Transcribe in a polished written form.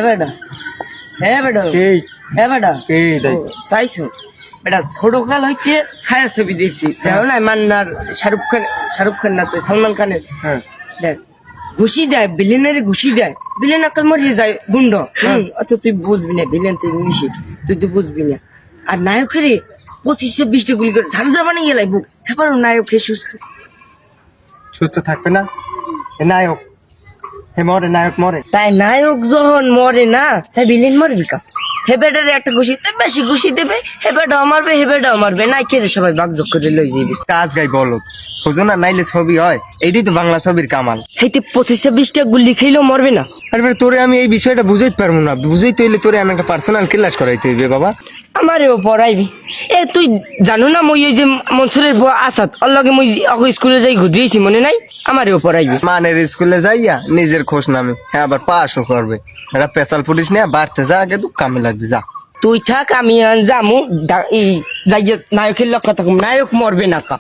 বেটা বেটা বেটা চাইছো বেটা ছোটকাল হচ্ছে ছায়া ছবি দেখছি দেখো না মান্নার শাহরুখ খান না তো সালমান খানের দেখ ঘুষি দেয় ভিলেনের ঘুষি দেয় ভিলেন আকাল মরে যায় গুন্ড অত তুই বুঝবি না ভিলেন তুই ইংলিশে তুই তো বুঝবি না আর নায়কের 25-20টা গুলি করে ঝাড়া বানিয়ে গেলাই বুক এবারও নায়ক হে সুস্থ থাকবে না নায়ক মরে নায়ক মরে তাই নায়ক যখন মরে না তাই ভিলেন মরবি কা হেবেডারে একটা ঘুষি বেশি ঘুষি দেবে হেবেডাও মারবে নাই কেড়ে সবাই বাগযোগ করে লই যাইবে কাজ গাই বলো বুঝো না নাইলে ছবি হয় এইটাই তো বাংলা ছবির কামাল হেইতে 25-20টা গুলি খেলেও মরবে না আরে তোরে আমি এই বিষয়টা বুঝাইতে পারবো না বুঝাইতে হইলে তোরে আমি একটা পার্সোনাল ক্লাস করাইতে হইবে বাবা আমারেও পড়াইবি তুই জানো না মই ওই যে মনসুরের বউ আসাদ ওর লগে মই স্কুলে যাই ঘুরিয়েছি মনে নাই আমারেও পড়াইবি মানের স্কুলে যাইয়া নিজের খোঁজ নামে হ্যাঁ আবার পাশও করবে এটা পেশাল পুলিশ নিয়ে বাড়তে যা আগে তো কামে লাগবে যা তুই থাক আমি যামু যাইয়া নায়কের লক্ষ্য থাকুম নায়ক মরবে না কা